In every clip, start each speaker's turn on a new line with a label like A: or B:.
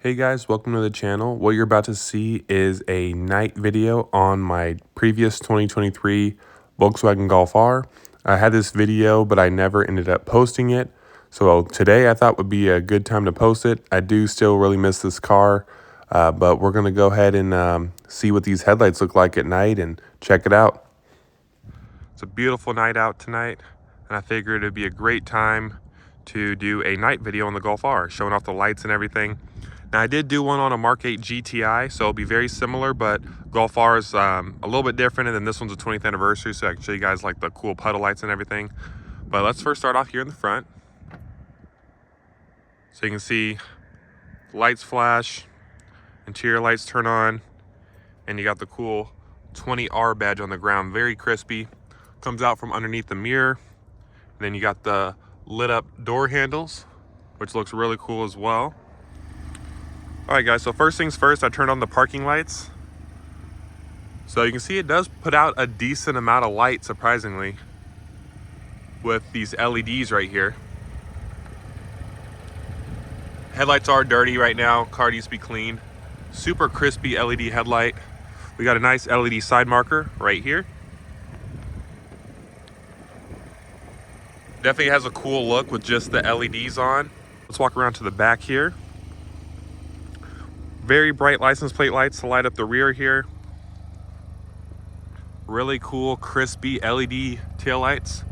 A: Hey guys, welcome to the channel. What you're about to see is a night video on my previous 2023 Volkswagen Golf R. I had this video, but I never ended up posting it. So today I thought would be a good time to post it. I do still really miss this car, but we're going to go ahead and see what these headlights look like at night and check it out. It's a beautiful night out tonight, and I figured it'd be a great time to do a night video on the Golf R, showing off the lights and everything. Now, I did do one on a Mark 8 GTI, so it'll be very similar, but Golf R is a little bit different, and then this one's a 20th anniversary, so I can show you guys like the cool puddle lights and everything. But let's first start off here in the front. So you can see lights flash, interior lights turn on, and you got the cool 20R badge on the ground, very crispy. Comes out from underneath the mirror. And then you got the lit up door handles, which looks really cool as well. All right guys, so first things first, I turned on the parking lights. So you can see it does put out a decent amount of light, surprisingly, with these LEDs right here. Headlights are dirty right now, car needs to be cleaned. Super crispy LED headlight. We got a nice LED side marker right here. Definitely has a cool look with just the LEDs on. Let's walk around to the back here. Very bright license plate lights to light up the rear here. Really cool, crispy LED tail lights.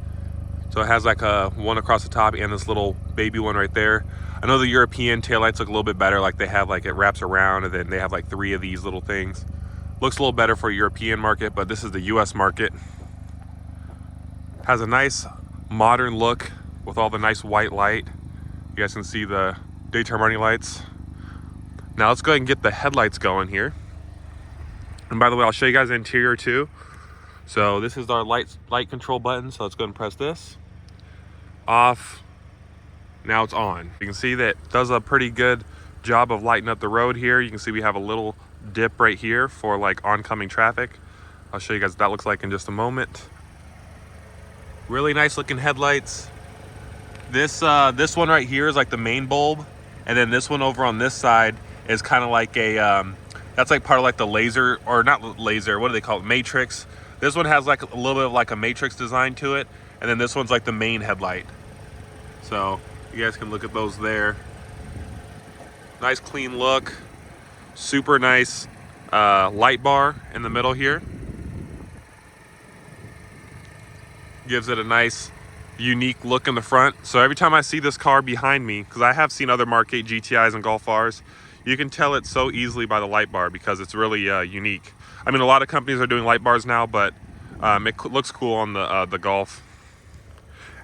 A: So it has like a one across the top and this little baby one right there. I know the European tail lights look a little bit better, like they have like it wraps around and then they have like 3 of these little things. Looks a little better for a European market, but this is the US market. Has a nice modern look with all the nice white light. You guys can see the daytime running lights. Now let's go ahead and get the headlights going here. And by the way, I'll show you guys the interior too. So this is our light control button. So let's go ahead and press this. Off. Now it's on. You can see that it does a pretty good job of lighting up the road here. You can see we have a little dip right here for like oncoming traffic. I'll show you guys what that looks like in just a moment. Really nice looking headlights. This one right here is like the main bulb, and then this one over on this side is kind of like a that's like part of like the laser, or not laser, what do they call it, matrix. This one has like a little bit of like a matrix design to it, and then this one's like the main headlight. So you guys can look at those there. Nice clean look, super nice light bar in the middle here. Gives it a nice unique look in the front. So every time I see this car behind me, because I have seen other Mark 8 GTIs and Golf Rs, you can tell it so easily by the light bar because it's really unique. I mean, a lot of companies are doing light bars now, but it looks cool on the Golf.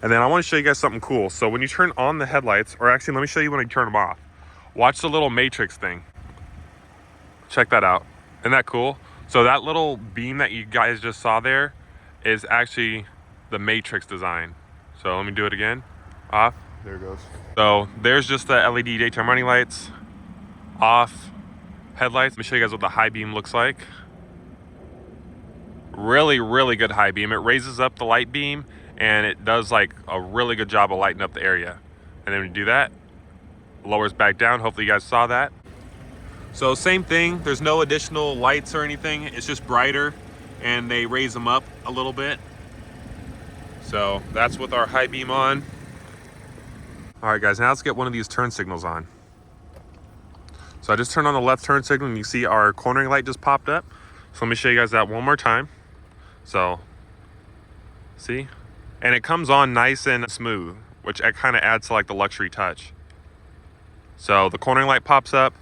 A: And then I want to show you guys something cool. So when you turn on the headlights, or actually let me show you when I turn them off. Watch the little matrix thing. Check that out. Isn't that cool? So that little beam that you guys just saw there is actually the matrix design. So let me do it again. Off. There it goes. So there's just the LED daytime running lights. Off. Headlights. Let me show you guys what the high beam looks like. Really, really good high beam. It raises up the light beam and it does like a really good job of lighting up the area. And then when you do that, lowers back down. Hopefully you guys saw that. So same thing. There's no additional lights or anything. It's just brighter and they raise them up a little bit. So that's with our high beam on. All right guys, now let's get one of these turn signals on. So I just turned on the left turn signal and you see our cornering light just popped up. So let me show you guys that one more time. So, see? And it comes on nice and smooth, which kind of adds to like the luxury touch. So the cornering light pops up.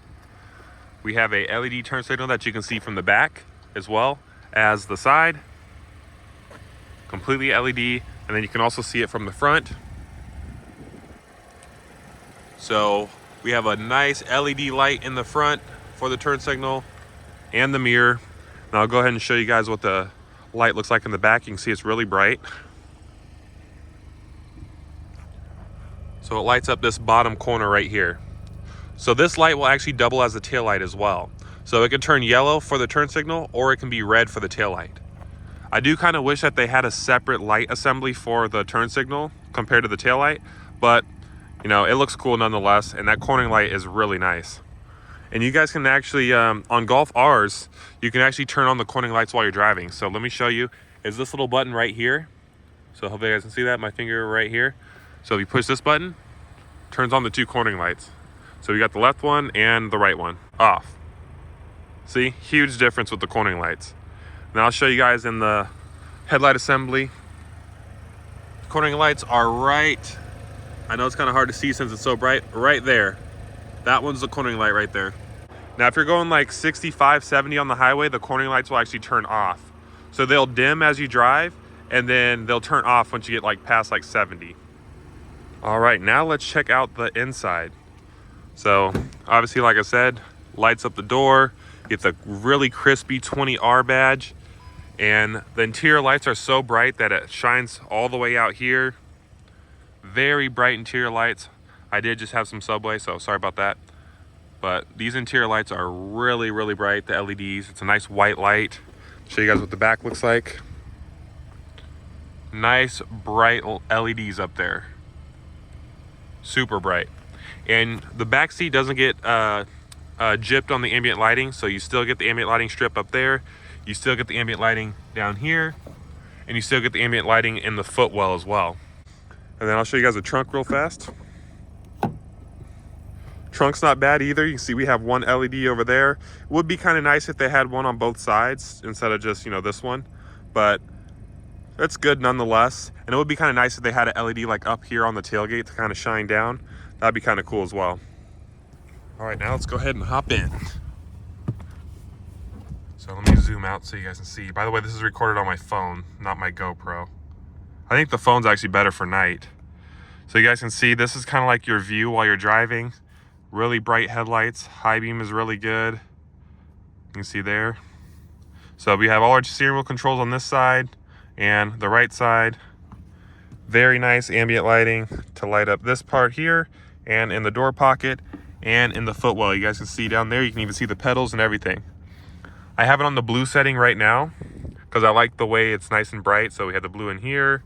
A: We have a LED turn signal that you can see from the back as well as the side. Completely LED. And then you can also see it from the front. So we have a nice LED light in the front for the turn signal and the mirror. Now I'll go ahead and show you guys what the light looks like in the back. You can see it's really bright. So it lights up this bottom corner right here. So this light will actually double as the tail light as well. So it can turn yellow for the turn signal or it can be red for the tail light. I do kind of wish that they had a separate light assembly for the turn signal compared to the tail light, but you know, it looks cool nonetheless, and that cornering light is really nice. And you guys can actually, on Golf R's, you can actually turn on the cornering lights while you're driving. So let me show you, is this little button right here. So hopefully you guys can see that, my finger right here. So if you push this button, turns on the 2 cornering lights. So you got the left one and the right one off. See, huge difference with the cornering lights. Now I'll show you guys in the headlight assembly. Cornering lights are right, I know it's kind of hard to see since it's so bright, right there. That one's the cornering light right there. Now if you're going like 65, 70 on the highway, the cornering lights will actually turn off. So they'll dim as you drive, and then they'll turn off once you get like past like 70. All right, now let's check out the inside. So obviously, like I said, lights up the door, get the really crispy 20R badge, and the interior lights are so bright that it shines all the way out here. Very bright interior lights. I did just have some Subway, so sorry about that. But these interior lights are really, really bright, the LEDs. It's a nice white light. Show you guys what the back looks like. Nice bright LEDs up there. Super bright. And the back seat doesn't get gypped on the ambient lighting, so you still get the ambient lighting strip up there. You still get the ambient lighting down here, and you still get the ambient lighting in the footwell as well. And then I'll show you guys the trunk real fast. Trunk's not bad either. You can see we have one LED over there. It would be kind of nice if they had one on both sides instead of just, you know, this one, but that's good nonetheless. And it would be kind of nice if they had an LED like up here on the tailgate to kind of shine down. That'd be kind of cool as well. All right, now let's go ahead and hop in. So let me zoom out so you guys can see. By the way, this is recorded on my phone, not my GoPro. I think the phone's actually better for night. So you guys can see this is kind of like your view while you're driving. Really bright headlights. High beam is really good. You can see there. So we have all our steering wheel controls on this side and the right side. Very nice ambient lighting to light up this part here and in the door pocket and in the footwell. You guys can see down there, you can even see the pedals and everything. I have it on the blue setting right now because I like the way it's nice and bright. So we have the blue in here,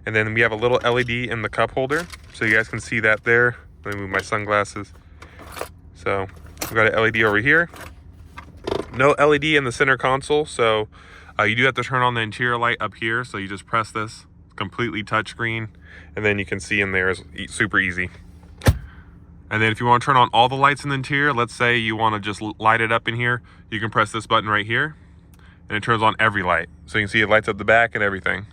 A: and then we have a little LED in the cup holder. So you guys can see that there. Let me move my sunglasses. So we've got an LED over here. No LED in the center console. So you do have to turn on the interior light up here. So you just press this, it's completely touchscreen, and then you can see in there is super easy. And then if you want to turn on all the lights in the interior, let's say you want to just light it up in here, you can press this button right here and it turns on every light. So you can see it lights up the back and everything.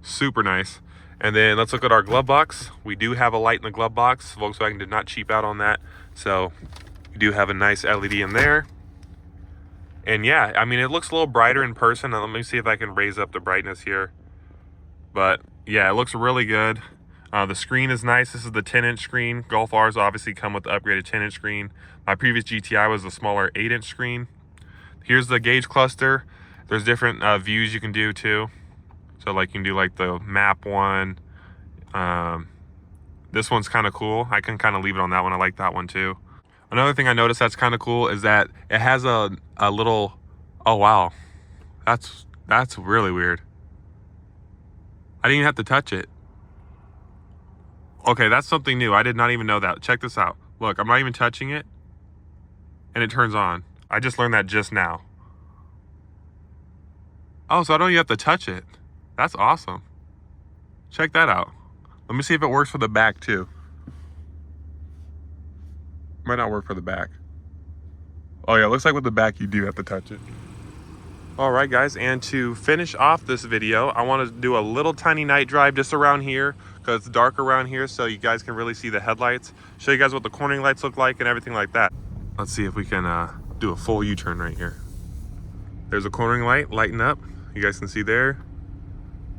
A: Super nice. And then let's look at our glove box. We do have a light in the glove box. Volkswagen did not cheap out on that. So you do have a nice LED in there. And yeah, I mean, it looks a little brighter in person. Now, let me see if I can raise up the brightness here. But yeah, it looks really good. The screen is nice. This is the 10-inch screen. Golf R's obviously come with the upgraded 10-inch screen. My previous GTI was the smaller 8-inch screen. Here's the gauge cluster. There's different views you can do too. So like you can do like the map one. This one's kind of cool. I can kind of leave it on that one. I like that one too. Another thing I noticed that's kind of cool is that it has a little, oh wow, that's really weird. I didn't even have to touch it. Okay, that's something new. I did not even know that. Check this out. Look, I'm not even touching it, and it turns on. I just learned that just now. Oh, so I don't even have to touch it. That's awesome. Check that out. Let me see if it works for the back too. Might not work for the back. Oh yeah, it looks like with the back you do have to touch it. All right guys, and to finish off this video, I want to do a little tiny night drive just around here because it's dark around here, so you guys can really see the headlights. Show you guys what the cornering lights look like and everything like that. Let's see if we can do a full U-turn right here. There's a cornering light lighting up. You guys can see there.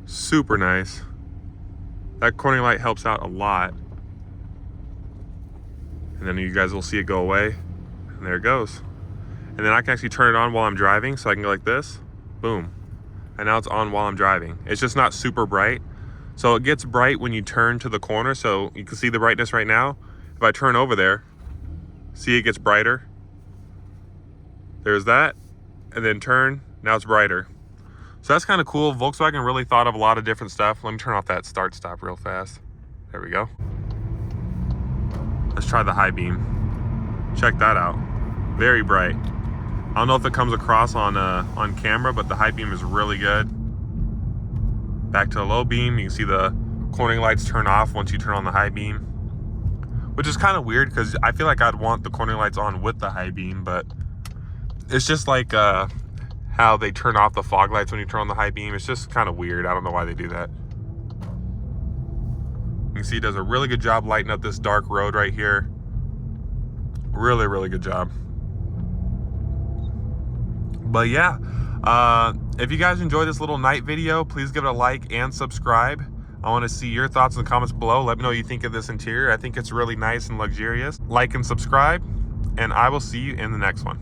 A: Super nice. That cornering light helps out a lot. And then you guys will see it go away, and there it goes. And then I can actually turn it on while I'm driving, so I can go like this, boom. And now it's on while I'm driving. It's just not super bright. So it gets bright when you turn to the corner, so you can see the brightness right now. If I turn over there, see it gets brighter. There's that, and then turn, now it's brighter. So that's kind of cool. Volkswagen really thought of a lot of different stuff. Let me turn off that start stop real fast. There we go. Let's try the high beam. Check that out. Very bright. I don't know if it comes across on camera, but the high beam is really good. Back to the low beam, you can see the cornering lights turn off once you turn on the high beam, which is kind of weird because I feel like I'd want the cornering lights on with the high beam, but it's just like how they turn off the fog lights when you turn on the high beam. It's just kind of weird. I don't know why they do that. You can see it does a really good job lighting up this dark road right here. Really, really good job. But yeah, if you guys enjoyed this little night video, please give it a like and subscribe. I want to see your thoughts in the comments below. Let me know what you think of this interior. I think it's really nice and luxurious. Like and subscribe, and I will see you in the next one.